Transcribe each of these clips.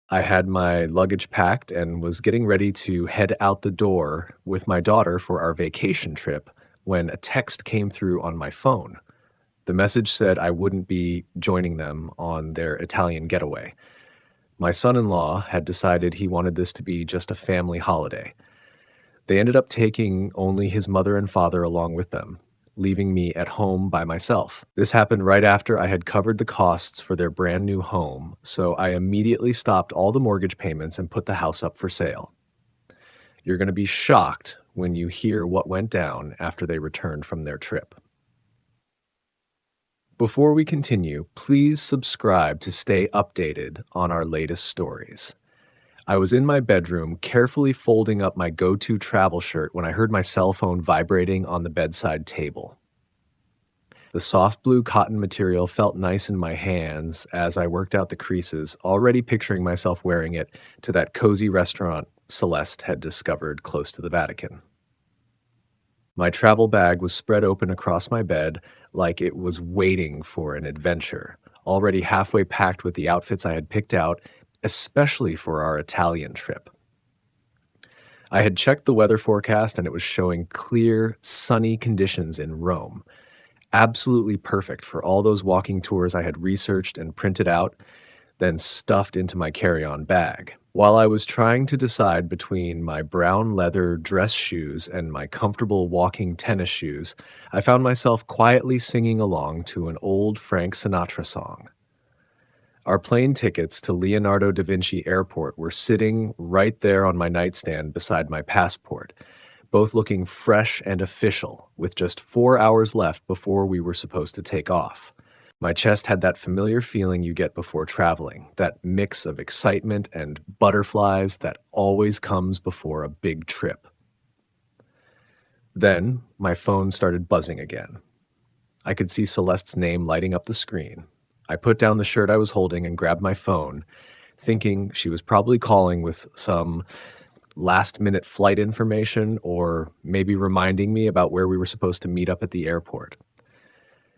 I had my luggage packed and was getting ready to head out the door with my daughter for our vacation trip when a text came through on my phone. The message said I wouldn't be joining them on their Italian getaway. My son in law had decided he wanted this to be just a family holiday. They ended up taking only his mother and father along with them, leaving me at home by myself. This happened right after I had covered the costs for their brand new home, so I immediately stopped all the mortgage payments and put the house up for sale. You're going to be shocked when you hear what went down after they returned from their trip. Before we continue, please subscribe to stay updated on our latest stories. I was in my bedroom carefully folding up my go-to travel shirt when I heard my cell phone vibrating on the bedside table. The soft blue cotton material felt nice in my hands as I worked out the creases, already picturing myself wearing it to that cozy restaurant Celeste had discovered close to the Vatican. My travel bag was spread open across my bed like it was waiting for an adventure, already halfway packed with the outfits I had picked out, especially for our Italian trip. I had checked the weather forecast and it was showing clear, sunny conditions in Rome. Absolutely perfect for all those walking tours I had researched and printed out, then stuffed into my carry-on bag. While I was trying to decide between my brown leather dress shoes and my comfortable walking tennis shoes, I found myself quietly singing along to an old Frank Sinatra song. Our plane tickets to Leonardo da Vinci Airport were sitting right there on my nightstand beside my passport, both looking fresh and official, with just 4 hours left before we were supposed to take off. My chest had that familiar feeling you get before traveling, that mix of excitement and butterflies that always comes before a big trip. Then, my phone started buzzing again. I could see Celeste's name lighting up the screen. I put down the shirt I was holding and grabbed my phone, thinking she was probably calling with some last-minute flight information or maybe reminding me about where we were supposed to meet up at the airport.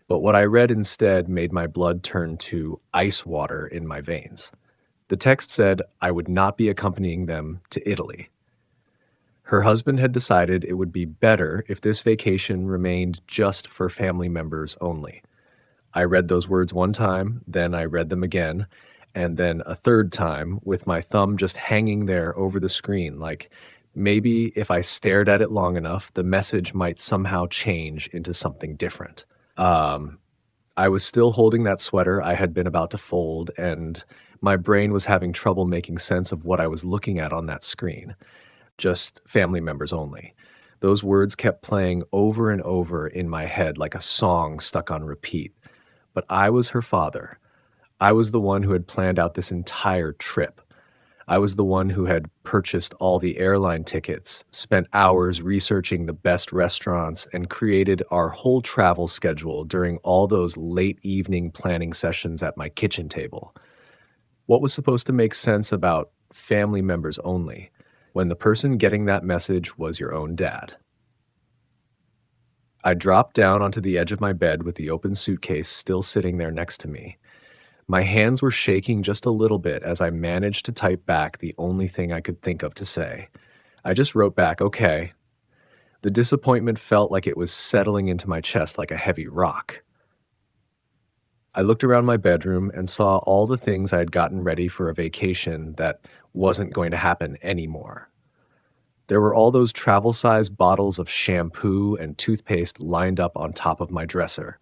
But what I read instead made my blood turn to ice water in my veins. The text said I would not be accompanying them to Italy. Her husband had decided it would be better if this vacation remained just for family members only. I read those words one time, then I read them again, and then a third time with my thumb just hanging there over the screen, like maybe if I stared at it long enough, the message might somehow change into something different. Um, I was still holding that sweater I had been about to fold, and my brain was having trouble making sense of what I was looking at on that screen. Just family members only. Those words kept playing over and over in my head like a song stuck on repeat. But I was her father. I was the one who had planned out this entire trip. I was the one who had purchased all the airline tickets, spent hours researching the best restaurants, and created our whole travel schedule during all those late evening planning sessions at my kitchen table. What was supposed to make sense about family members only when the person getting that message was your own dad? I dropped down onto the edge of my bed with the open suitcase still sitting there next to me. My hands were shaking just a little bit as I managed to type back the only thing I could think of to say. I just wrote back, okay. The disappointment felt like it was settling into my chest like a heavy rock. I looked around my bedroom and saw all the things I had gotten ready for a vacation that wasn't going to happen anymore. There were all those travel-sized bottles of shampoo and toothpaste lined up on top of my dresser.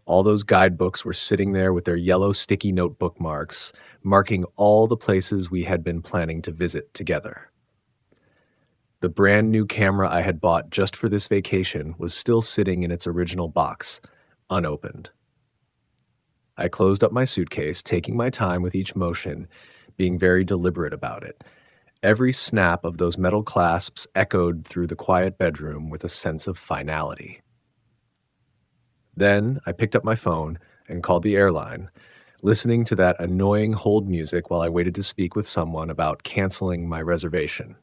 All those guidebooks were sitting there with their yellow sticky note bookmarks, marking all the places we had been planning to visit together. The brand new camera I had bought just for this vacation was still sitting in its original box, unopened. I closed up my suitcase, taking my time with each motion, being very deliberate about it. Every snap of those metal clasps echoed through the quiet bedroom with a sense of finality. Then I picked up my phone and called the airline, listening to that annoying hold music while I waited to speak with someone about canceling my reservation.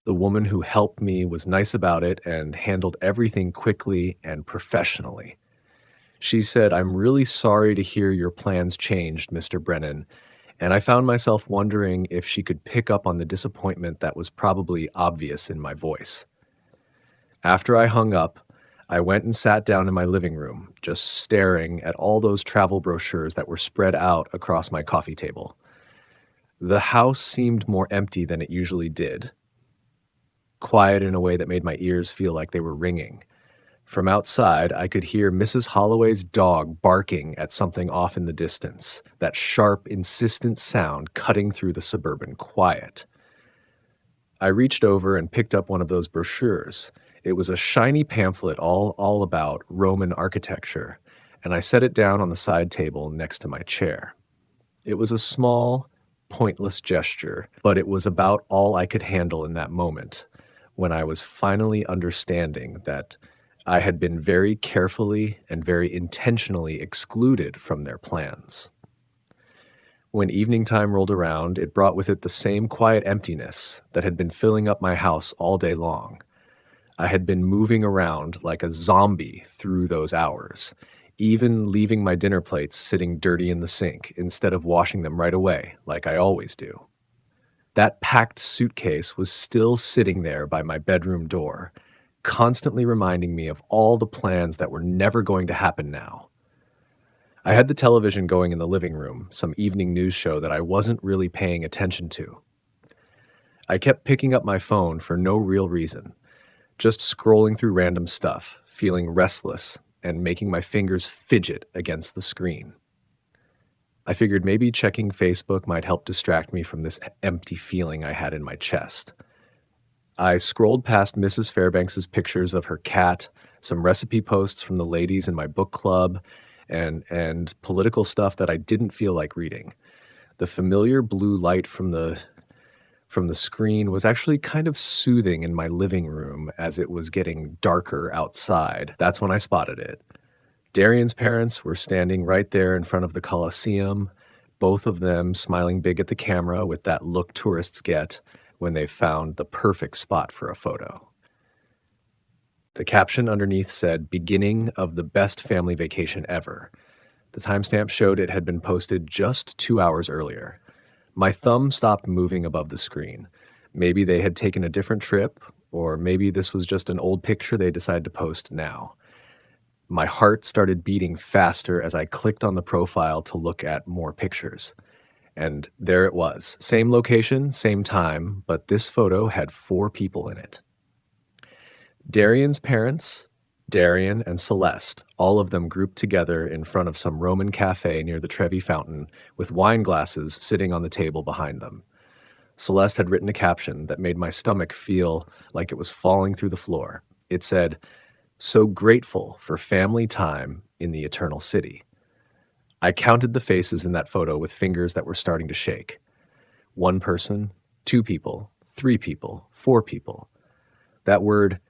The woman who helped me was nice about it and handled everything quickly and professionally. She said, "I'm really sorry to hear your plans changed, Mr. Brennan, and I found myself wondering if she could pick up on the disappointment that was probably obvious in my voice. After I hung up, I went and sat down in my living room, just staring at all those travel brochures that were spread out across my coffee table. The house seemed more empty than it usually did, quiet in a way that made my ears feel like they were ringing. From outside, I could hear Mrs. Holloway's dog barking at something off in the distance, that sharp, insistent sound cutting through the suburban quiet. I reached over and picked up one of those brochures. It was a shiny pamphlet all about Roman architecture, and I set it down on the side table next to my chair. It was a small, pointless gesture, but it was about all I could handle in that moment, when I was finally understanding that I had been very carefully and very intentionally excluded from their plans. When evening time rolled around, it brought with it the same quiet emptiness that had been filling up my house all day long. I had been moving around like a zombie through those hours, even leaving my dinner plates sitting dirty in the sink instead of washing them right away, like I always do. That packed suitcase was still sitting there by my bedroom door, constantly reminding me of all the plans that were never going to happen now. I had the television going in the living room, some evening news show that I wasn't really paying attention to. I kept picking up my phone for no real reason, just scrolling through random stuff, feeling restless and making my fingers fidget against the screen. I figured maybe checking Facebook might help distract me from this empty feeling I had in my chest. I scrolled past Mrs. Fairbanks's pictures of her cat, some recipe posts from the ladies in my book club, and political stuff that I didn't feel like reading. The familiar blue light from the screen was actually kind of soothing in my living room as it was getting darker outside. That's when I spotted it. Darian's parents were standing right there in front of the Coliseum, both of them smiling big at the camera with that look tourists get when they've found the perfect spot for a photo. The caption underneath said, "Beginning of the best family vacation ever." The timestamp showed it had been posted just 2 hours earlier. My thumb stopped moving above the screen. Maybe they had taken a different trip, or maybe this was just an old picture they decided to post now. My heart started beating faster as I clicked on the profile to look at more pictures. And there it was. Same location, same time, but this photo had 4 people in it. Darian's parents, Darian and Celeste, all of them grouped together in front of some Roman cafe near the Trevi Fountain, with wine glasses sitting on the table behind them. Celeste had written a caption that made my stomach feel like it was falling through the floor. It said, "So grateful for family time in the Eternal City." I counted the faces in that photo with fingers that were starting to shake. 1 person, 2 people, 3 people, 4 people. That word,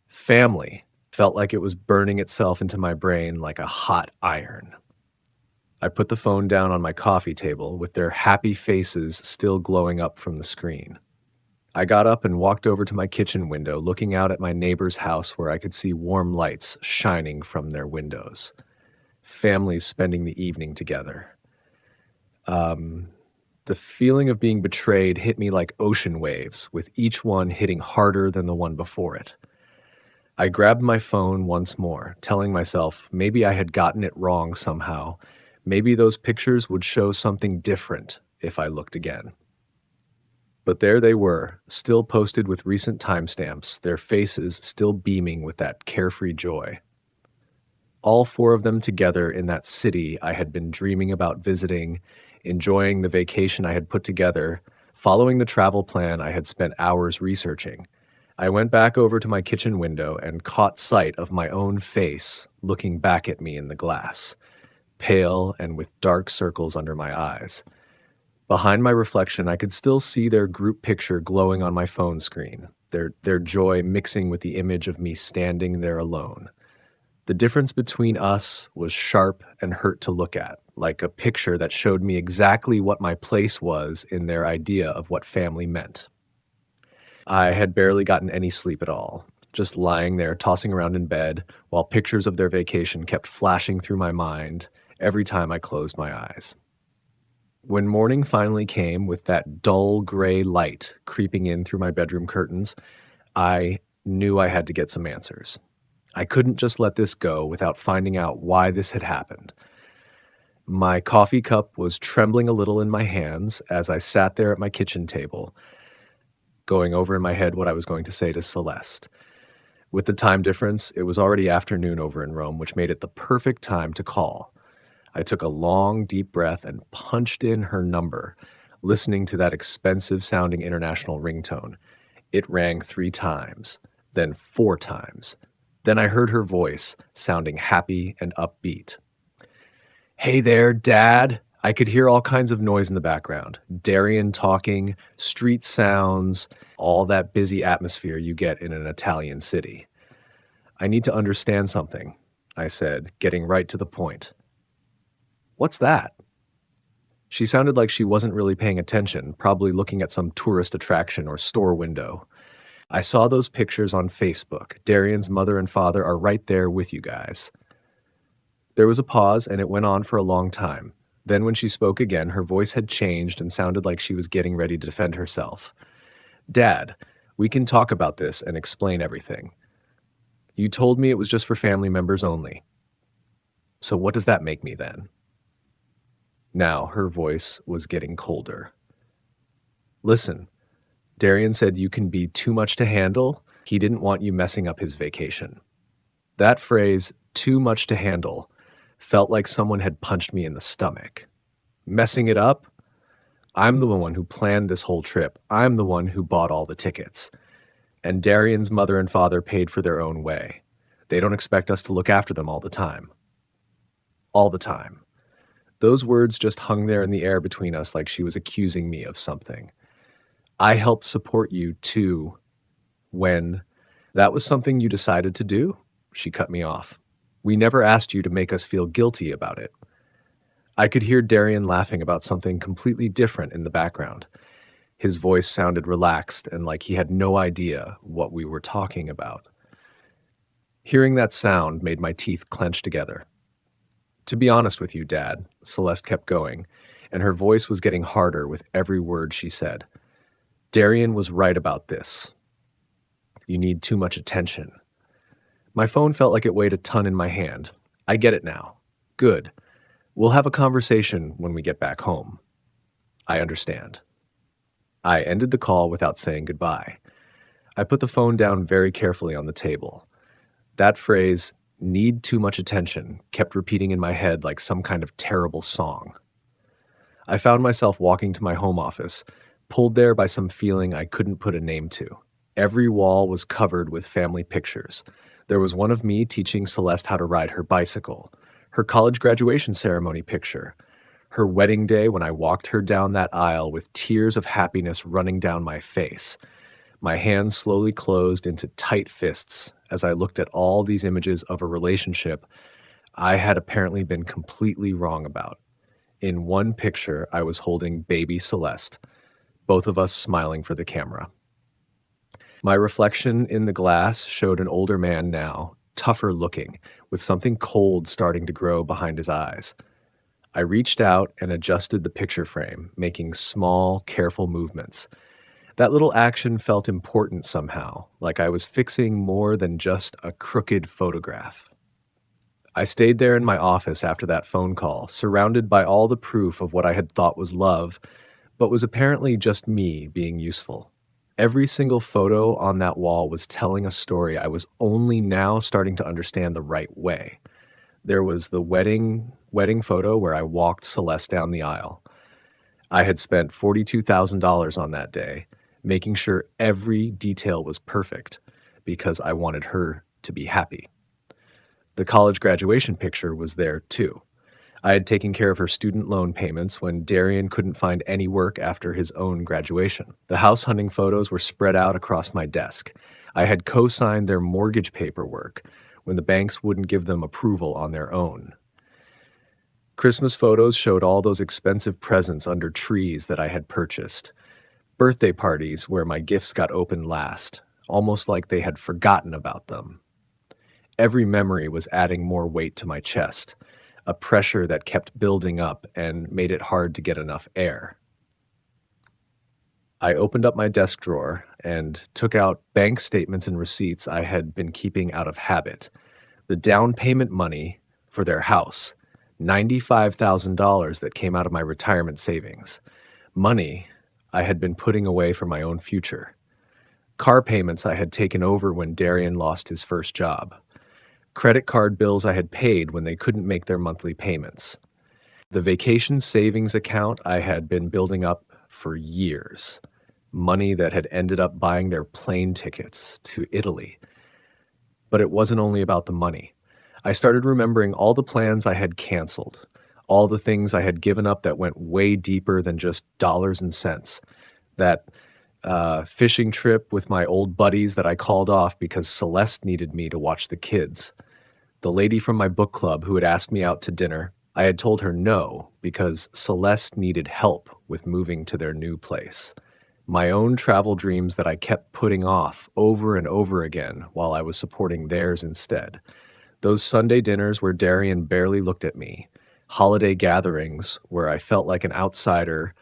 family, felt like it was burning itself into my brain like a hot iron. I put the phone down on my coffee table with their happy faces still glowing up from the screen. I got up and walked over to my kitchen window, looking out at my neighbor's house where I could see warm lights shining from their windows. Families spending the evening together. The feeling of being betrayed hit me like ocean waves, with each one hitting harder than the one before it. I grabbed my phone once more, telling myself maybe I had gotten it wrong somehow. Maybe those pictures would show something different if I looked again. But there they were, still posted with recent timestamps, their faces still beaming with that carefree joy. All 4 of them together in that city I had been dreaming about visiting, enjoying the vacation I had put together, following the travel plan I had spent hours researching. I went back over to my kitchen window and caught sight of my own face looking back at me in the glass, pale and with dark circles under my eyes. Behind my reflection, I could still see their group picture glowing on my phone screen, their joy mixing with the image of me standing there alone. The difference between us was sharp and hurt to look at, like a picture that showed me exactly what my place was in their idea of what family meant. I had barely gotten any sleep at all, just lying there tossing around in bed while pictures of their vacation kept flashing through my mind every time I closed my eyes. When morning finally came with that dull gray light creeping in through my bedroom curtains, I knew I had to get some answers. I couldn't just let this go without finding out why this had happened. My coffee cup was trembling a little in my hands as I sat there at my kitchen table, going over in my head what I was going to say to Celeste. With the time difference, it was already afternoon over in Rome, which made it the perfect time to call. I took a long, deep breath and punched in her number, listening to that expensive sounding international ringtone. It rang 3 times, then 4 times. Then I heard her voice, sounding happy and upbeat. "Hey there, Dad." I could hear all kinds of noise in the background. Darian talking, street sounds, all that busy atmosphere you get in an Italian city. "I need to understand something," I said, getting right to the point. "What's that?" She sounded like she wasn't really paying attention, probably looking at some tourist attraction or store window. "I saw those pictures on Facebook. Darian's mother and father are right there with you guys." There was a pause, and it went on for a long time. Then when she spoke again, her voice had changed and sounded like she was getting ready to defend herself. "Dad, we can talk about this and explain everything. You told me it was just for family members only. So what does that make me then?" Now her voice was getting colder. "Listen, Darian said you can be too much to handle. He didn't want you messing up his vacation." That phrase, "too much to handle," felt like someone had punched me in the stomach. Messing it up? I'm the one who planned this whole trip. I'm the one who bought all the tickets. And Darian's mother and father paid for their own way. They don't expect us to look after them all the time. All the time. Those words just hung there in the air between us like she was accusing me of something. "I helped support you too when that was something you decided to do?" She cut me off. "We never asked you to make us feel guilty about it." I could hear Darian laughing about something completely different in the background. His voice sounded relaxed and like he had no idea what we were talking about. Hearing that sound made my teeth clench together. "To be honest with you, Dad," Celeste kept going, and her voice was getting harder with every word she said. "Darian was right about this. You need too much attention." My phone felt like it weighed a ton in my hand. "I get it now. Good. We'll have a conversation when we get back home." "I understand." I ended the call without saying goodbye. I put the phone down very carefully on the table. That phrase, "need too much attention," kept repeating in my head like some kind of terrible song. I found myself walking to my home office, pulled there by some feeling I couldn't put a name to. Every wall was covered with family pictures. There was one of me teaching Celeste how to ride her bicycle, her college graduation ceremony picture, her wedding day when I walked her down that aisle with tears of happiness running down my face. My hands slowly closed into tight fists as I looked at all these images of a relationship I had apparently been completely wrong about. In one picture, I was holding baby Celeste, both of us smiling for the camera. My reflection in the glass showed an older man now, tougher looking, with something cold starting to grow behind his eyes. I reached out and adjusted the picture frame, making small, careful movements. That little action felt important somehow, like I was fixing more than just a crooked photograph. I stayed there in my office after that phone call, surrounded by all the proof of what I had thought was love, but was apparently just me being useful. Every single photo on that wall was telling a story I was only now starting to understand the right way. There was the wedding photo where I walked Celeste down the aisle. I had spent $42,000 on that day, making sure every detail was perfect because I wanted her to be happy. The college graduation picture was there too. I had taken care of her student loan payments when Darian couldn't find any work after his own graduation. The house hunting photos were spread out across my desk. I had co-signed their mortgage paperwork when the banks wouldn't give them approval on their own. Christmas photos showed all those expensive presents under trees that I had purchased. Birthday parties where my gifts got opened last, almost like they had forgotten about them. Every memory was adding more weight to my chest. a pressure that kept building up and made it hard to get enough air. I opened up my desk drawer and took out bank statements and receipts I had been keeping out of habit. The down payment money for their house, $95,000 that came out of my retirement savings. Money I had been putting away for my own future. Car payments I had taken over when Darian lost his first job. Credit card bills I had paid when they couldn't make their monthly payments. The vacation savings account I had been building up for years. Money that had ended up buying their plane tickets to Italy. But it wasn't only about the money. I started remembering all the plans I had canceled, all the things I had given up that went way deeper than just dollars and cents. That fishing trip with my old buddies that I called off because Celeste needed me to watch the kids. The lady from my book club who had asked me out to dinner, I had told her no because Celeste needed help with moving to their new place. My own travel dreams that I kept putting off over and over again while I was supporting theirs instead. Those Sunday dinners where Darian barely looked at me. Holiday gatherings where I felt like an outsider.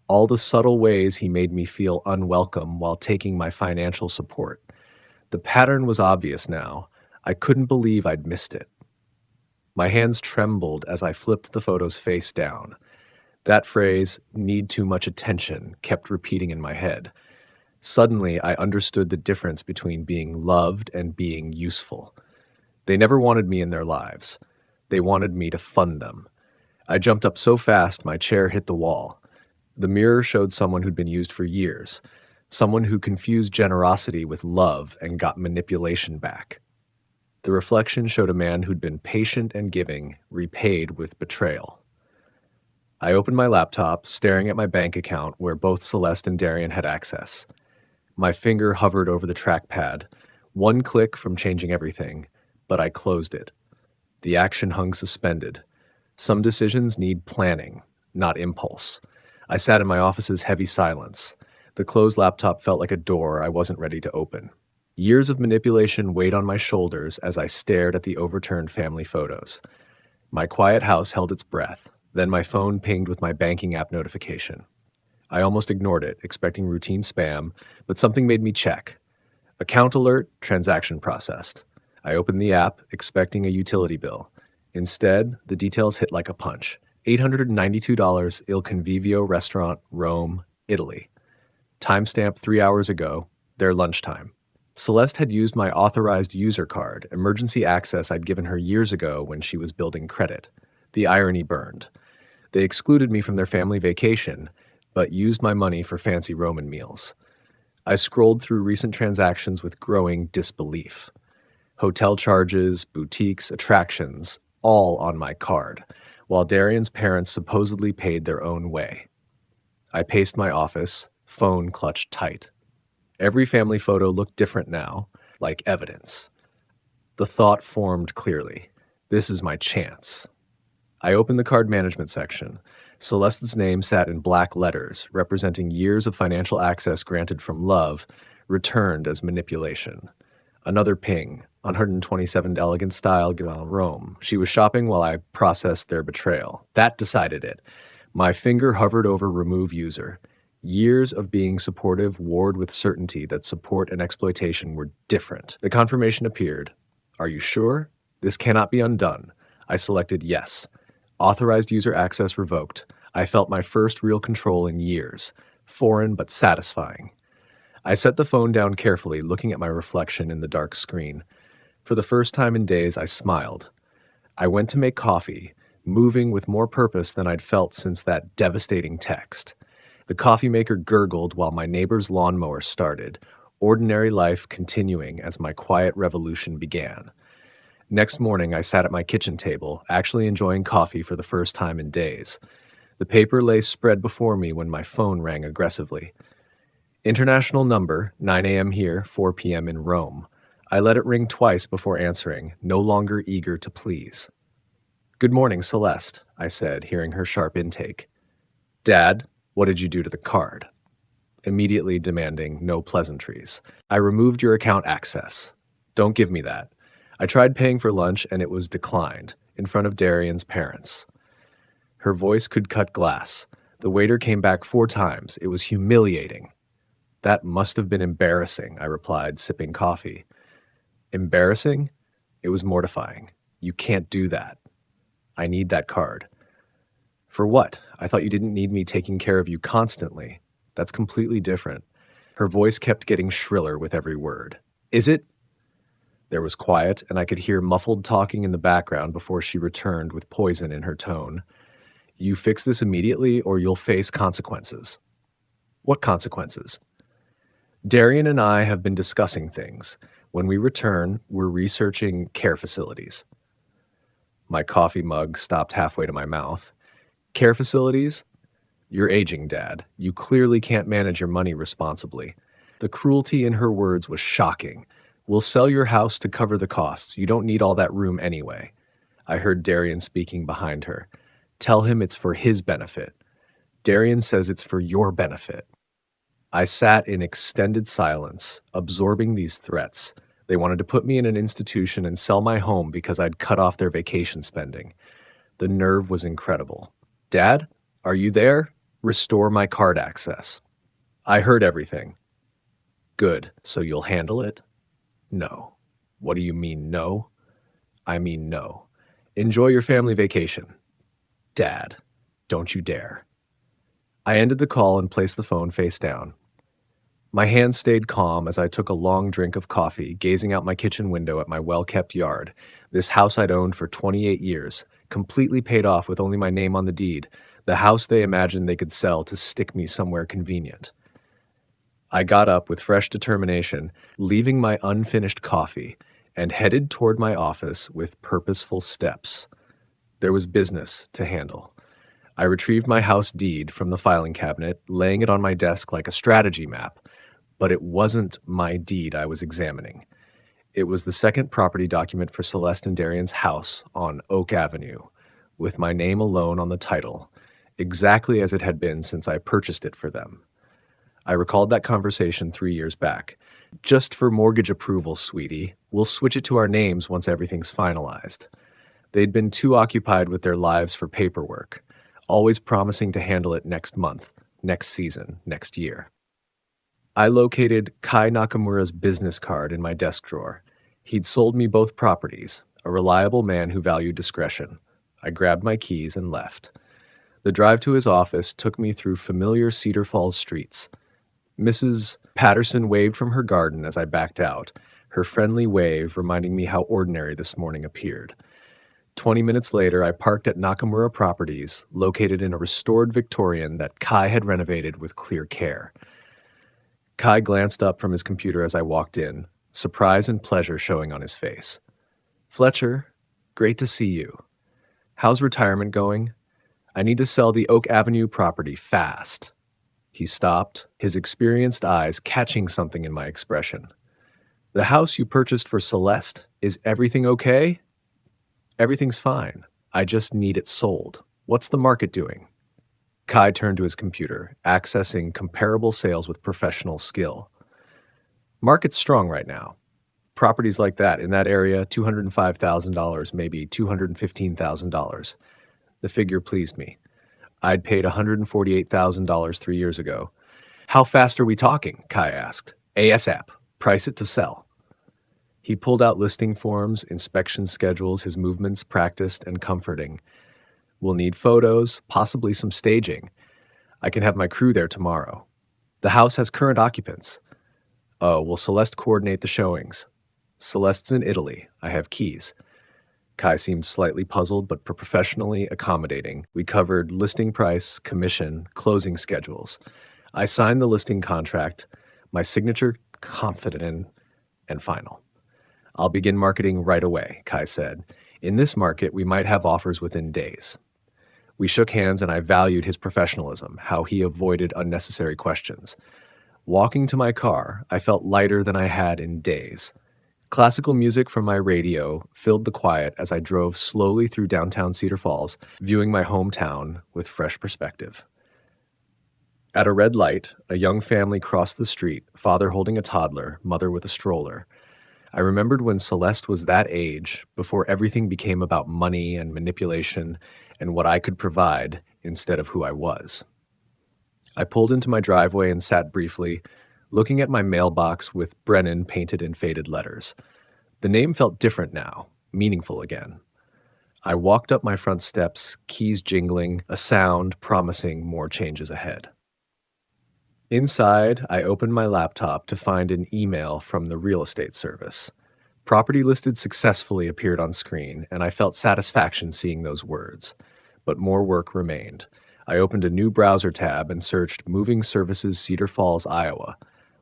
All the subtle ways he made me feel unwelcome while taking my financial support. The pattern was obvious now. I couldn't believe I'd missed it. My hands trembled as I flipped the photos face down. That phrase, "need too much attention," kept repeating in my head. Suddenly, I understood the difference between being loved and being useful. They never wanted me in their lives. They wanted me to fund them. I jumped up so fast my chair hit the wall. The mirror showed someone who'd been used for years, someone who confused generosity with love and got manipulation back. The reflection showed a man who'd been patient and giving, repaid with betrayal. I opened my laptop, staring at my bank account where both Celeste and Darian had access. My finger hovered over the trackpad, one click from changing everything, but I closed it. The action hung suspended. Some decisions need planning, not impulse. I sat in my office's heavy silence. The closed laptop felt like a door I wasn't ready to open. Years of manipulation weighed on my shoulders as I stared at the overturned family photos. My quiet house held its breath. Then my phone pinged with my banking app notification. I almost ignored it, expecting routine spam, but something made me check. Account alert, transaction processed. I opened the app, expecting a utility bill. Instead, the details hit like a punch. $892, Il Convivio Restaurant, Rome, Italy. Timestamp 3 hours ago, their lunchtime. Celeste had used my authorized user card, emergency access I'd given her years ago when she was building credit. The irony burned. They excluded me from their family vacation, but used my money for fancy Roman meals. I scrolled through recent transactions with growing disbelief. Hotel charges, boutiques, attractions, all on my card, while Darian's parents supposedly paid their own way. I paced my office, phone clutched tight. Every family photo looked different now, like evidence. The thought formed clearly. This is my chance. I opened the card management section. Celeste's name sat in black letters, representing years of financial access granted from love, returned as manipulation. Another ping, 127 Elegant Style, Rome. She was shopping while I processed their betrayal. That decided it. My finger hovered over remove user. Years of being supportive warred with certainty that support and exploitation were different. The confirmation appeared. Are you sure? This cannot be undone. I selected yes. Authorized user access revoked. I felt my first real control in years. Foreign but satisfying. I set the phone down carefully, looking at my reflection in the dark screen. For the first time in days, I smiled. I went to make coffee, moving with more purpose than I'd felt since that devastating text. The coffee maker gurgled while my neighbor's lawnmower started, ordinary life continuing as my quiet revolution began. Next morning, I sat at my kitchen table, actually enjoying coffee for the first time in days. The paper lay spread before me when my phone rang aggressively. International number, 9 a.m. here, 4 p.m. in Rome. I let it ring twice before answering, no longer eager to please. Good morning, Celeste, I said, hearing her sharp intake. Dad, what did you do to the card? Immediately demanding no pleasantries. I removed your account access. Don't give me that. I tried paying for lunch and it was declined. in front of Darian's parents. Her voice could cut glass. The waiter came back 4 times. It was humiliating. That must have been embarrassing, I replied, sipping coffee. Embarrassing? It was mortifying. You can't do that. I need that card. For what? I thought you didn't need me taking care of you constantly. That's completely different. Her voice kept getting shriller with every word. Is it? There was quiet, and I could hear muffled talking in the background before she returned with poison in her tone. You fix this immediately, or you'll face consequences. What consequences? Darian and I have been discussing things. When we return, we're researching care facilities. My coffee mug stopped halfway to my mouth. Care facilities? You're aging, Dad. You clearly can't manage your money responsibly. The cruelty in her words was shocking. We'll sell your house to cover the costs. You don't need all that room anyway. I heard Darian speaking behind her. Tell him it's for his benefit. Darian says it's for your benefit. I sat in extended silence, absorbing these threats. They wanted to put me in an institution and sell my home because I'd cut off their vacation spending. The nerve was incredible. Dad, are you there? Restore my card access. I heard everything. Good, so you'll handle it? No. What do you mean, no? I mean, no. Enjoy your family vacation. Dad, don't you dare. I ended the call and placed the phone face down. My hands stayed calm as I took a long drink of coffee, gazing out my kitchen window at my well-kept yard, this house I'd owned for 28 years, completely paid off with only my name on the deed, the house they imagined they could sell to stick me somewhere convenient. I got up with fresh determination, leaving my unfinished coffee, and headed toward my office with purposeful steps. There was business to handle. I retrieved my house deed from the filing cabinet, laying it on my desk like a strategy map. But it wasn't my deed I was examining. It was the second property document for Celeste and Darian's house on Oak Avenue, with my name alone on the title, exactly as it had been since I purchased it for them. I recalled that conversation 3 years back. Just for mortgage approval, sweetie. We'll switch it to our names once everything's finalized. They'd been too occupied with their lives for paperwork, always promising to handle it next month, next season, next year. I located Kai Nakamura's business card in my desk drawer. He'd sold me both properties, a reliable man who valued discretion. I grabbed my keys and left. The drive to his office took me through familiar Cedar Falls streets. Mrs. Patterson waved from her garden as I backed out, her friendly wave reminding me how ordinary this morning appeared. 20 minutes later, I parked at Nakamura Properties, located in a restored Victorian that Kai had renovated with clear care. Kai glanced up from his computer as I walked in, surprise and pleasure showing on his face. Fletcher, great to see you. How's retirement going? I need to sell the Oak Avenue property fast. He stopped, his experienced eyes catching something in my expression. The house you purchased for Celeste, is everything okay? Everything's fine. I just need it sold. What's the market doing? Kai turned to his computer, accessing comparable sales with professional skill. Market's strong right now. Properties like that in that area, $205,000, maybe $215,000. The figure pleased me. I'd paid $148,000 3 years ago. How fast are we talking? Kai asked. ASAP. Price it to sell. He pulled out listing forms, inspection schedules, his movements practiced and comforting. We'll need photos, possibly some staging. I can have my crew there tomorrow. The house has current occupants. Oh, will Celeste coordinate the showings? Celeste's in Italy. I have keys. Kai seemed slightly puzzled, but professionally accommodating. We covered listing price, commission, closing schedules. I signed the listing contract, my signature confident in, and final. I'll begin marketing right away, Kai said. In this market, we might have offers within days. We shook hands and I valued his professionalism, how he avoided unnecessary questions. Walking to my car, I felt lighter than I had in days. Classical music from my radio filled the quiet as I drove slowly through downtown Cedar Falls, viewing my hometown with fresh perspective. At a red light, a young family crossed the street, father holding a toddler, mother with a stroller. I remembered when Celeste was that age, before everything became about money and manipulation and what I could provide instead of who I was. I pulled into my driveway and sat briefly, looking at my mailbox with Brennan painted in faded letters. The name felt different now, meaningful again. I walked up my front steps, keys jingling, a sound promising more changes ahead. Inside, I opened my laptop to find an email from the real estate service. Property listed successfully appeared on screen, and I felt satisfaction seeing those words. But more work remained. I opened a new browser tab and searched Moving Services Cedar Falls, Iowa.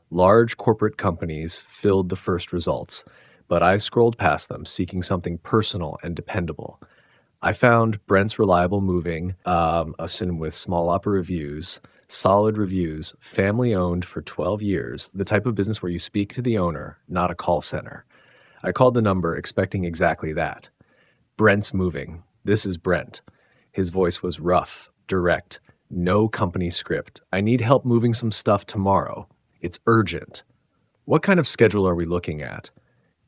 Large corporate companies filled the first results, but I scrolled past them, seeking something personal and dependable. I found Brent's Reliable Moving, a sin with small opera reviews, solid reviews, family owned for 12 years, the type of business where you speak to the owner, not a call center. I called the number expecting exactly that. Brent's Moving. This is Brent. His voice was rough, direct, no company script. I need help moving some stuff tomorrow. It's urgent. What kind of schedule are we looking at?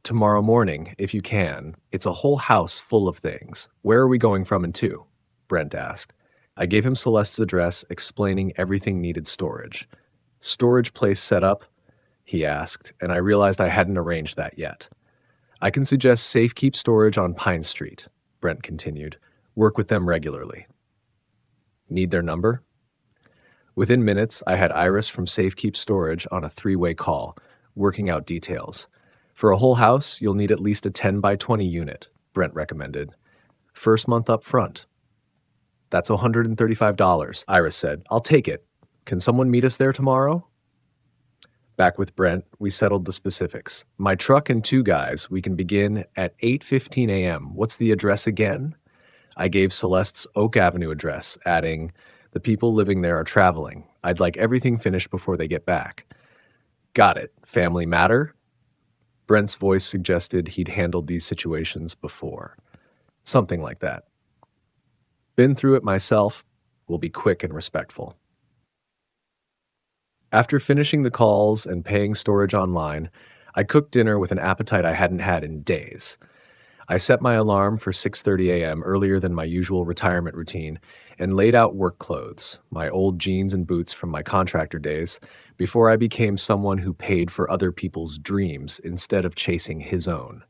Tomorrow morning, if you can. It's a whole house full of things. Where are we going from and to? Brent asked. I gave him Celeste's address, explaining everything needed storage. Storage place set up? He asked, and I realized I hadn't arranged that yet. I can suggest Safekeep Storage on Pine Street, Brent continued. Work with them regularly. Need their number? Within minutes, I had Iris from Safekeep Storage on a three-way call, working out details. For a whole house, you'll need at least a 10 by 20 unit, Brent recommended. First month up front. That's $135, Iris said. I'll take it. Can someone meet us there tomorrow? Back with Brent, we settled the specifics. My truck and two guys, we can begin at 8:15 a.m. What's the address again? I gave Celeste's Oak Avenue address, adding, the people living there are traveling. I'd like everything finished before they get back. Got it. Family matter? Brent's voice suggested he'd handled these situations before. Something like that. Been through it myself. Will be quick and respectful. After finishing the calls and paying storage online, I cooked dinner with an appetite I hadn't had in days. I set my alarm for 6:30 a.m., earlier than my usual retirement routine, and laid out work clothes, my old jeans and boots from my contractor days, before I became someone who paid for other people's dreams instead of chasing his own.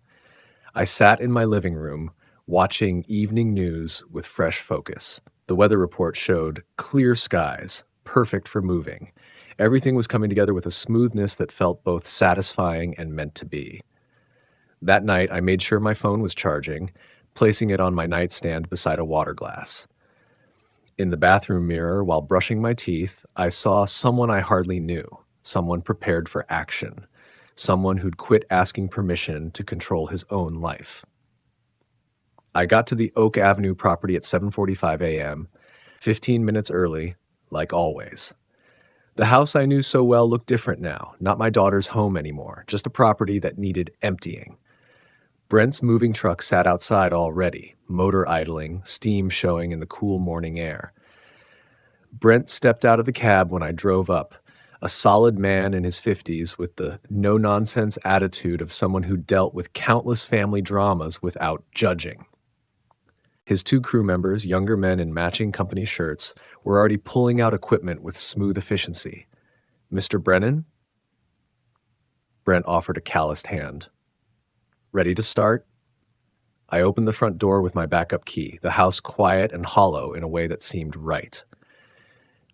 I sat in my living room, watching evening news with fresh focus. The weather report showed clear skies, perfect for moving. Everything was coming together with a smoothness that felt both satisfying and meant to be. That night, I made sure my phone was charging, placing it on my nightstand beside a water glass. In the bathroom mirror, while brushing my teeth, I saw someone I hardly knew, someone prepared for action, someone who'd quit asking permission to control his own life. I got to the Oak Avenue property at 7:45 a.m., 15 minutes early, like always. The house I knew so well looked different now, not my daughter's home anymore, just a property that needed emptying. Brent's moving truck sat outside already, motor idling, steam showing in the cool morning air. Brent stepped out of the cab when I drove up, a solid man in his 50s with the no-nonsense attitude of someone who dealt with countless family dramas without judging. His two crew members, younger men in matching company shirts, were already pulling out equipment with smooth efficiency. Mr. Brennan? Brent offered a calloused hand. Ready to start? I opened the front door with my backup key, the house quiet and hollow in a way that seemed right.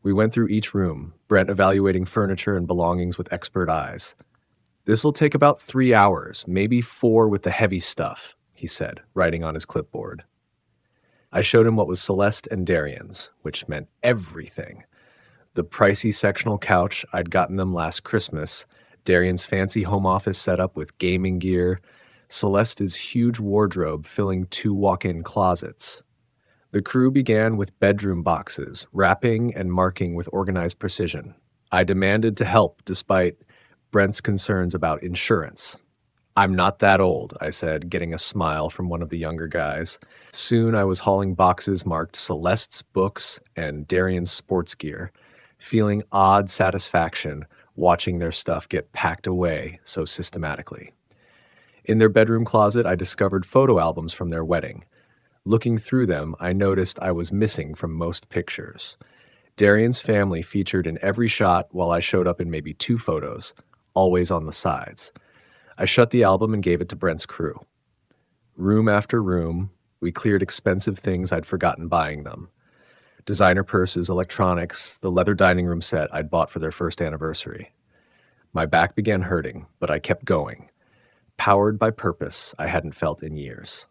We went through each room, Brent evaluating furniture and belongings with expert eyes. This'll take about 3 hours, maybe 4 with the heavy stuff, he said, writing on his clipboard. I showed him what was Celeste and Darian's, which meant everything. The pricey sectional couch I'd gotten them last Christmas, Darian's fancy home office setup with gaming gear, Celeste's huge wardrobe filling 2 walk-in closets. The crew began with bedroom boxes, wrapping and marking with organized precision. I demanded to help despite Brent's concerns about insurance. I'm not that old, I said, getting a smile from one of the younger guys. Soon I was hauling boxes marked Celeste's books and Darian's sports gear, feeling odd satisfaction watching their stuff get packed away so systematically. In their bedroom closet, I discovered photo albums from their wedding. Looking through them, I noticed I was missing from most pictures. Darian's family featured in every shot while I showed up in maybe two photos, always on the sides. I shut the album and gave it to Brent's crew. Room after room, we cleared expensive things I'd forgotten buying them. Designer purses, electronics, the leather dining room set I'd bought for their first anniversary. My back began hurting, but I kept going, powered by purpose I hadn't felt in years.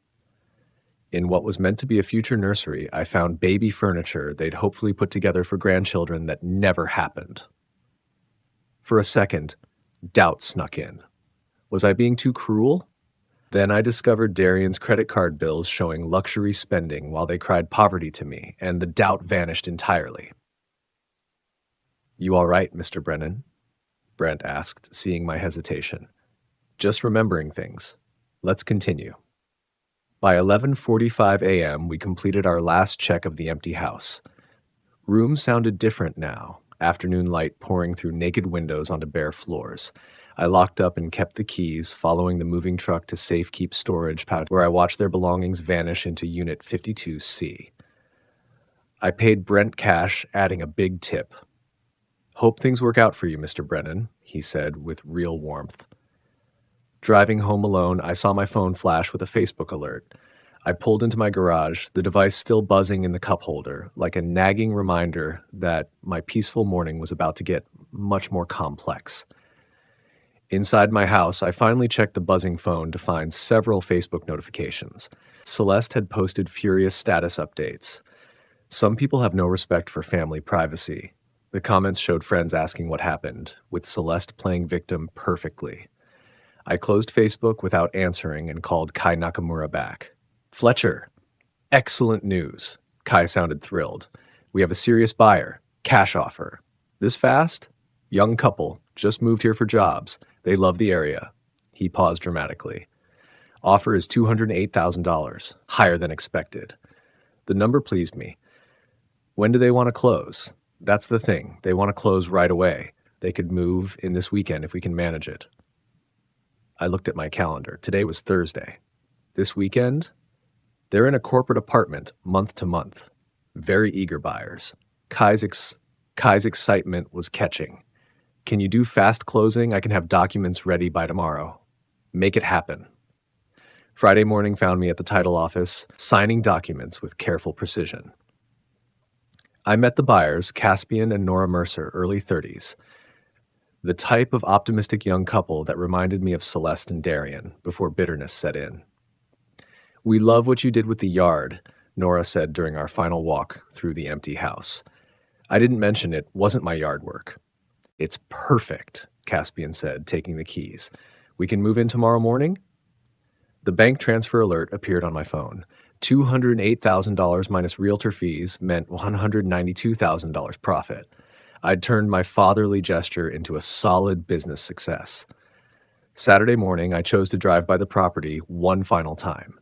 In what was meant to be a future nursery, I found baby furniture they'd hopefully put together for grandchildren that never happened. For a second, doubt snuck in. Was I being too cruel? Then I discovered Darian's credit card bills showing luxury spending while they cried poverty to me, and the doubt vanished entirely. "You all right, Mr. Brennan?" Brent asked, seeing my hesitation. "Just remembering things. Let's continue." By 11:45 a.m., we completed our last check of the empty house. Rooms sounded different now, afternoon light pouring through naked windows onto bare floors. I locked up and kept the keys, following the moving truck to safekeep storage pouch where I watched their belongings vanish into Unit 52C. I paid Brent cash, adding a big tip. "Hope things work out for you, Mr. Brennan," he said with real warmth. Driving home alone, I saw my phone flash with a Facebook alert. I pulled into my garage, the device still buzzing in the cup holder, like a nagging reminder that my peaceful morning was about to get much more complex. Inside my house, I finally checked the buzzing phone to find several Facebook notifications. Celeste had posted furious status updates. Some people have no respect for family privacy. The comments showed friends asking what happened, with Celeste playing victim perfectly. I closed Facebook without answering and called Kai Nakamura back. "Fletcher, excellent news." Kai sounded thrilled. "We have a serious buyer. Cash offer." "This fast?" "Young couple, just moved here for jobs. They love the area." He paused dramatically. "Offer is $208,000, higher than expected." The number pleased me. "When do they want to close?" "That's the thing. They want to close right away. They could move in this weekend if we can manage it." I looked at my calendar. Today was Thursday. This weekend? They're in a corporate apartment, month to month. Very eager buyers. Kai's excitement was catching. "Can you do fast closing? I can have documents ready by tomorrow." "Make it happen." Friday morning found me at the title office, signing documents with careful precision. I met the buyers, Caspian and Nora Mercer, early 30s. The type of optimistic young couple that reminded me of Celeste and Darian before bitterness set in. "We love what you did with the yard," Nora said during our final walk through the empty house. "I didn't mention it wasn't my yard work." "It's perfect," Caspian said, taking the keys. "We can move in tomorrow morning?" The bank transfer alert appeared on my phone. $208,000 minus realtor fees meant $192,000 profit. I'd turned my fatherly gesture into a solid business success. Saturday morning, I chose to drive by the property one final time.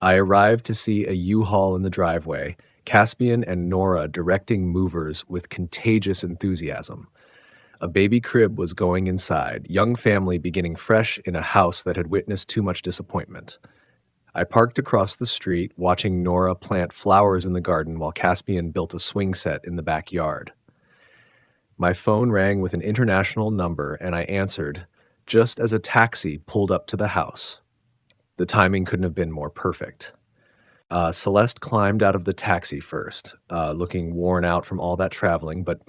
I arrived to see a U-Haul in the driveway, Caspian and Nora directing movers with contagious enthusiasm. A baby crib was going inside, young family beginning fresh in a house that had witnessed too much disappointment. I parked across the street, watching Nora plant flowers in the garden while Caspian built a swing set in the backyard. My phone rang with an international number, and I answered just as a taxi pulled up to the house. The timing couldn't have been more perfect. Celeste climbed out of the taxi first, looking worn out from all that traveling, but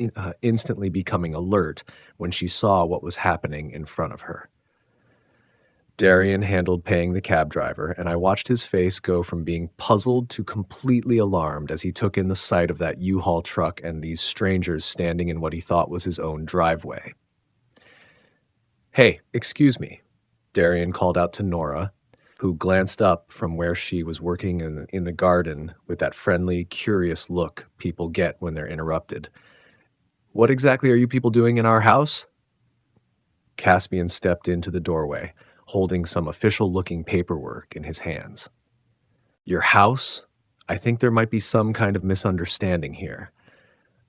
instantly becoming alert when she saw what was happening in front of her. Darian handled paying the cab driver, and I watched his face go from being puzzled to completely alarmed as he took in the sight of that U-Haul truck and these strangers standing in what he thought was his own driveway. "Hey, excuse me," Darian called out to Nora, who glanced up from where she was working in the garden with that friendly, curious look people get when they're interrupted. "What exactly are you people doing in our house?" Caspian stepped into the doorway, holding some official-looking paperwork in his hands. "Your house? I think there might be some kind of misunderstanding here.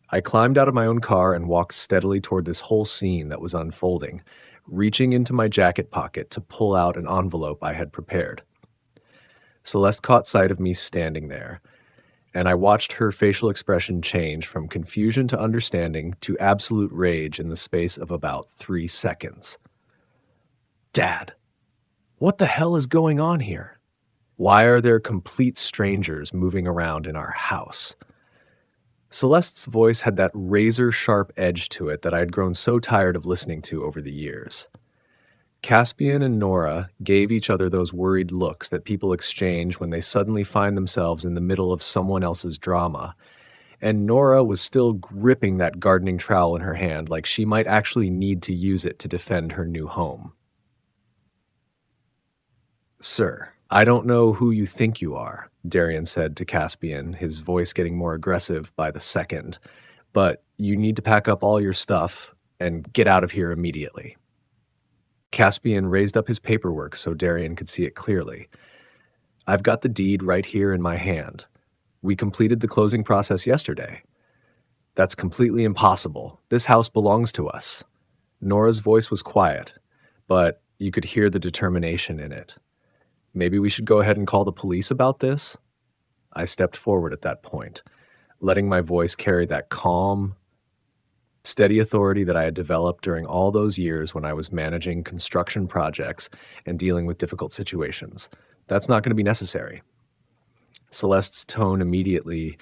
I climbed out of my own car and walked steadily toward this whole scene that was unfolding, reaching into my jacket pocket to pull out an envelope I had prepared. Celeste caught sight of me standing there, and I watched her facial expression change from confusion to understanding to absolute rage in the space of about 3 seconds. Dad, what the hell is going on here? Why are there complete strangers moving around in our house? Celeste's voice had that razor-sharp edge to it that I had grown so tired of listening to over the years. Caspian and Nora gave each other those worried looks that people exchange when they suddenly find themselves in the middle of someone else's drama, and Nora was still gripping that gardening trowel in her hand like she might actually need to use it to defend her new home. "Sir, I don't know who you think you are," Darian said to Caspian, his voice getting more aggressive by the second, "but you need to pack up all your stuff and get out of here immediately." Caspian raised up his paperwork so Darian could see it clearly. "I've got the deed right here in my hand. We completed the closing process yesterday." "That's completely impossible. This house belongs to us." Nora's voice was quiet, but you could hear the determination in it. "Maybe we should go ahead and call the police about this?" I stepped forward at that point, letting my voice carry that calm, steady authority that I had developed during all those years when I was managing construction projects and dealing with difficult situations. "That's not going to be necessary." Celeste's tone immediately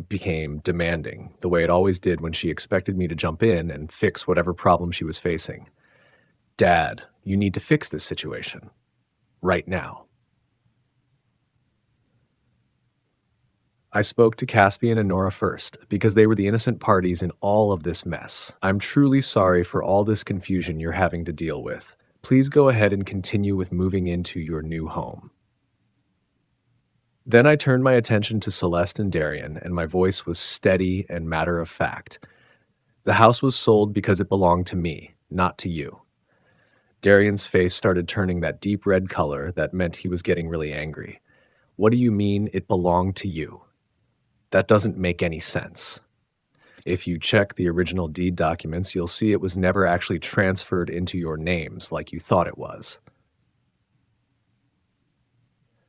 became demanding, the way it always did when she expected me to jump in and fix whatever problem she was facing. "Dad, you need to fix this situation. Right now." I spoke to Caspian and Nora first, because they were the innocent parties in all of this mess. "I'm truly sorry for all this confusion you're having to deal with. Please go ahead and continue with moving into your new home." Then I turned my attention to Celeste and Darian, and my voice was steady and matter of fact. "The house was sold because it belonged to me, not to you." Darian's face started turning that deep red color that meant he was getting really angry. "What do you mean it belonged to you? That doesn't make any sense. If you check the original deed documents, you'll see it was never actually transferred into your names like you thought it was."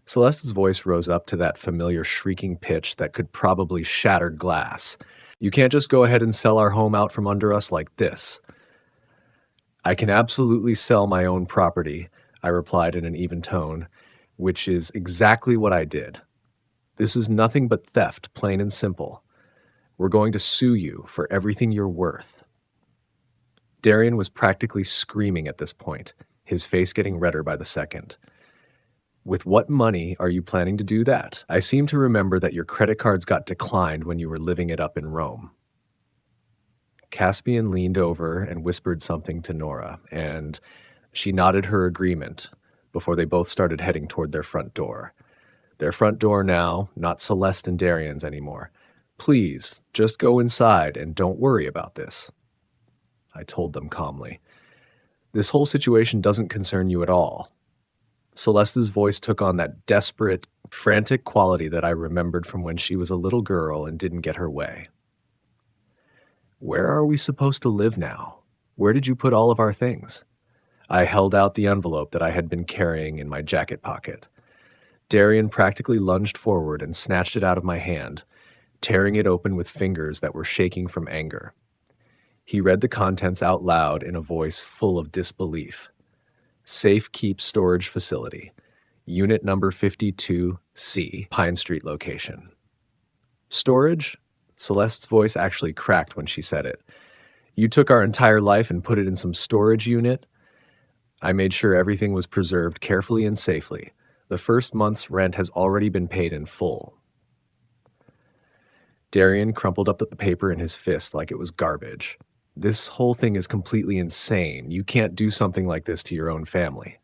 Celeste's voice rose up to that familiar shrieking pitch that could probably shatter glass. "You can't just go ahead and sell our home out from under us like this." "I can absolutely sell my own property," I replied in an even tone, "which is exactly what I did. This is nothing but theft, plain and simple. We're going to sue you for everything you're worth." Darian was practically screaming at this point, his face getting redder by the second. "With what money are you planning to do that? I seem to remember that your credit cards got declined when you were living it up in Rome." Caspian leaned over and whispered something to Nora, and she nodded her agreement before they both started heading toward their front door. Their front door now, not Celeste and Darian's anymore. "Please, just go inside and don't worry about this," I told them calmly. "This whole situation doesn't concern you at all." Celeste's voice took on that desperate, frantic quality that I remembered from when she was a little girl and didn't get her way. "Where are we supposed to live now? Where did you put all of our things?" I held out the envelope that I had been carrying in my jacket pocket. Darian practically lunged forward and snatched it out of my hand, tearing it open with fingers that were shaking from anger. He read the contents out loud in a voice full of disbelief. "Safe Keep Storage Facility, Unit Number 52C, Pine Street location." "Storage?" Celeste's voice actually cracked when she said it. "You took our entire life and put it in some storage unit?" I made sure everything was preserved carefully and safely. The first month's rent has already been paid in full. Darian crumpled up the paper in his fist like it was garbage. "This whole thing is completely insane. You can't do something like this to your own family."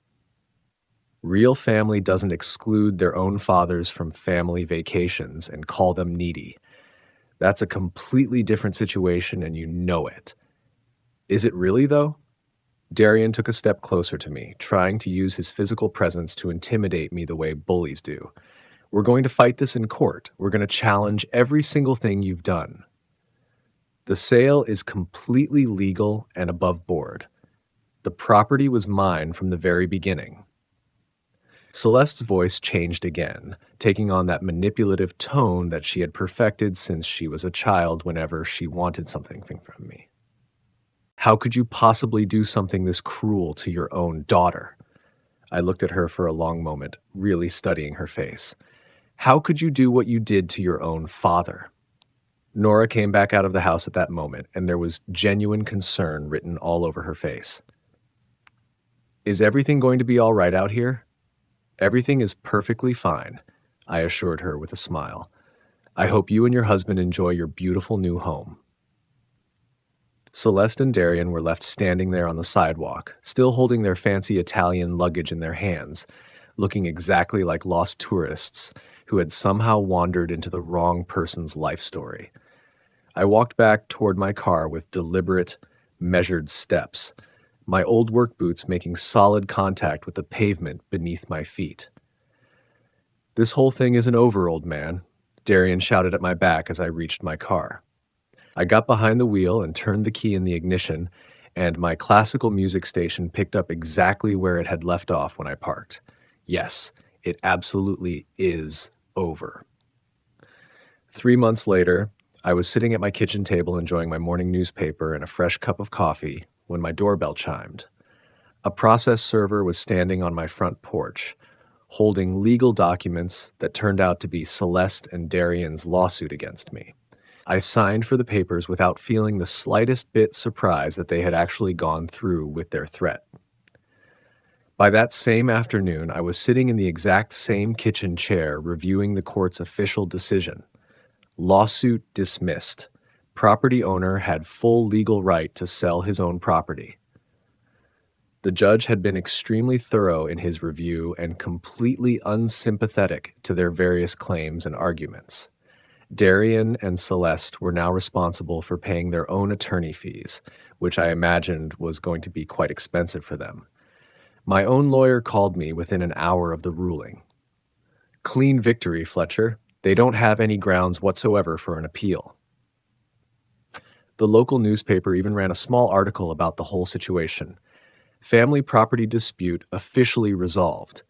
Real family doesn't exclude their own fathers from family vacations and call them needy. That's a completely different situation, and you know it. Is it really, though? Darian took a step closer to me, trying to use his physical presence to intimidate me the way bullies do. "We're going to fight this in court. We're going to challenge every single thing you've done." The sale is completely legal and above board. The property was mine from the very beginning. Celeste's voice changed again, taking on that manipulative tone that she had perfected since she was a child whenever she wanted something from me. How could you possibly do something this cruel to your own daughter? I looked at her for a long moment, really studying her face. How could you do what you did to your own father? Nora came back out of the house at that moment, and there was genuine concern written all over her face. Is everything going to be all right out here? Everything is perfectly fine, I assured her with a smile. I hope you and your husband enjoy your beautiful new home. Celeste and Darian were left standing there on the sidewalk, still holding their fancy Italian luggage in their hands, looking exactly like lost tourists who had somehow wandered into the wrong person's life story. I walked back toward my car with deliberate, measured steps, my old work boots making solid contact with the pavement beneath my feet. This whole thing isn't over, old man, Darian shouted at my back as I reached my car. I got behind the wheel and turned the key in the ignition, and my classical music station picked up exactly where it had left off when I parked. Yes, it absolutely is over. 3 months later, I was sitting at my kitchen table enjoying my morning newspaper and a fresh cup of coffee when my doorbell chimed. A process server was standing on my front porch, holding legal documents that turned out to be Celeste and Darian's lawsuit against me. I signed for the papers without feeling the slightest bit surprised that they had actually gone through with their threat. By that same afternoon, I was sitting in the exact same kitchen chair reviewing the court's official decision. Lawsuit dismissed. Property owner had full legal right to sell his own property. The judge had been extremely thorough in his review and completely unsympathetic to their various claims and arguments. Darian and Celeste were now responsible for paying their own attorney fees, which I imagined was going to be quite expensive for them. My own lawyer called me within an hour of the ruling. Clean victory, Fletcher. They don't have any grounds whatsoever for an appeal. The local newspaper even ran a small article about the whole situation. Family property dispute officially resolved.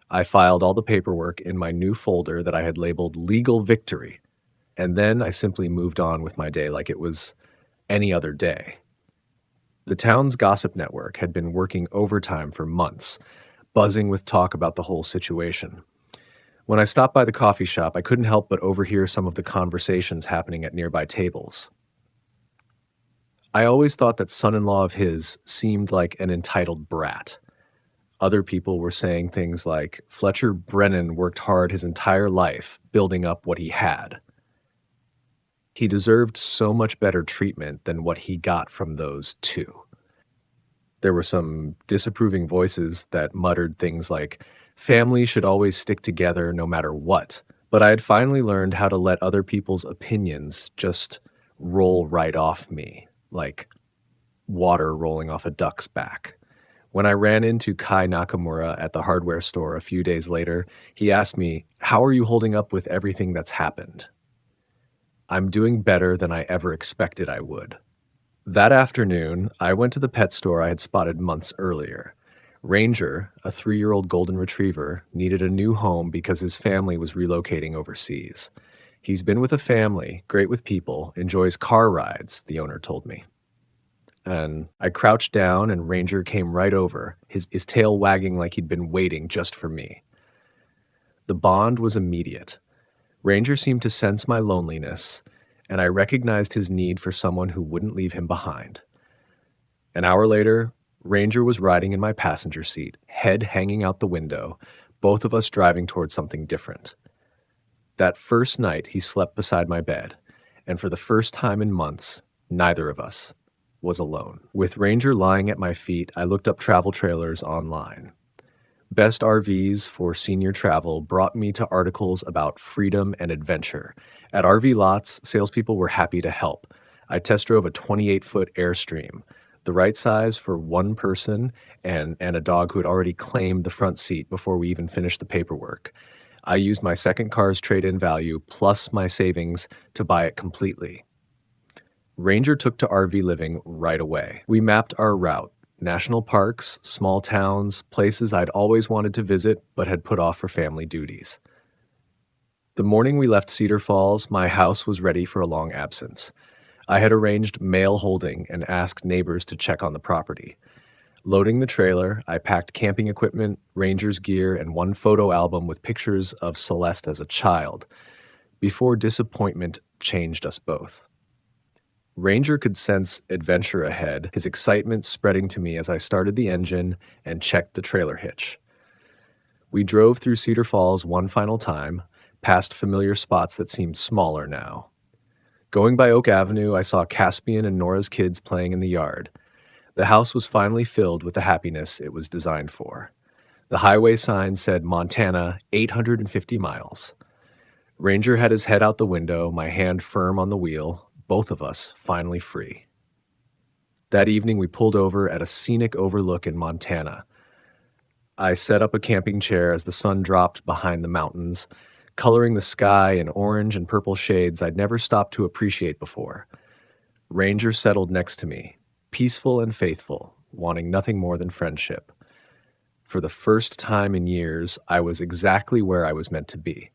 I filed all the paperwork in my new folder that I had labeled Legal Victory, and then I simply moved on with my day like it was any other day. The town's gossip network had been working overtime for months, buzzing with talk about the whole situation. When I stopped by the coffee shop, I couldn't help but overhear some of the conversations happening at nearby tables. I always thought that son-in-law of his seemed like an entitled brat. Other people were saying things like, Fletcher Brennan worked hard his entire life building up what he had. He deserved so much better treatment than what he got from those two. There were some disapproving voices that muttered things like, family should always stick together no matter what. But I had finally learned how to let other people's opinions just roll right off me, like water rolling off a duck's back. When I ran into Kai Nakamura at the hardware store a few days later, he asked me, how are you holding up with everything that's happened? I'm doing better than I ever expected I would. That afternoon, I went to the pet store I had spotted months earlier. Ranger, a 3-year-old golden retriever, needed a new home because his family was relocating overseas. He's been with a family, great with people, enjoys car rides, the owner told me. And I crouched down and Ranger came right over, his tail wagging like he'd been waiting just for me. The bond was immediate. Ranger seemed to sense my loneliness, and I recognized his need for someone who wouldn't leave him behind. An hour later, Ranger was riding in my passenger seat, head hanging out the window, both of us driving towards something different. That first night, he slept beside my bed, and for the first time in months, neither of us was alone. With Ranger lying at my feet, I looked up travel trailers online. Best RVs for senior travel brought me to articles about freedom and adventure. At RV Lots, salespeople were happy to help. I test drove a 28-foot Airstream, the right size for one person and a dog who had already claimed the front seat before we even finished the paperwork. I used my second car's trade-in value plus my savings to buy it completely. Ranger took to RV living right away. We mapped our route: national parks, small towns, places I'd always wanted to visit but had put off for family duties. The morning we left Cedar Falls, my house was ready for a long absence. I had arranged mail holding and asked neighbors to check on the property. Loading the trailer, I packed camping equipment, ranger's gear, and one photo album with pictures of Celeste as a child, before disappointment changed us both. Ranger could sense adventure ahead, his excitement spreading to me as I started the engine and checked the trailer hitch. We drove through Cedar Falls one final time, past familiar spots that seemed smaller now. Going by Oak Avenue, I saw Caspian and Nora's kids playing in the yard. The house was finally filled with the happiness it was designed for. The highway sign said Montana, 850 miles. Ranger had his head out the window, my hand firm on the wheel, both of us finally free. That evening, we pulled over at a scenic overlook in Montana. I set up a camping chair as the sun dropped behind the mountains, coloring the sky in orange and purple shades I'd never stopped to appreciate before. Ranger settled next to me, peaceful and faithful, wanting nothing more than friendship. For the first time in years, I was exactly where I was meant to be.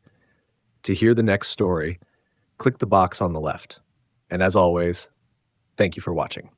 To hear the next story, click the box on the left. And as always, thank you for watching.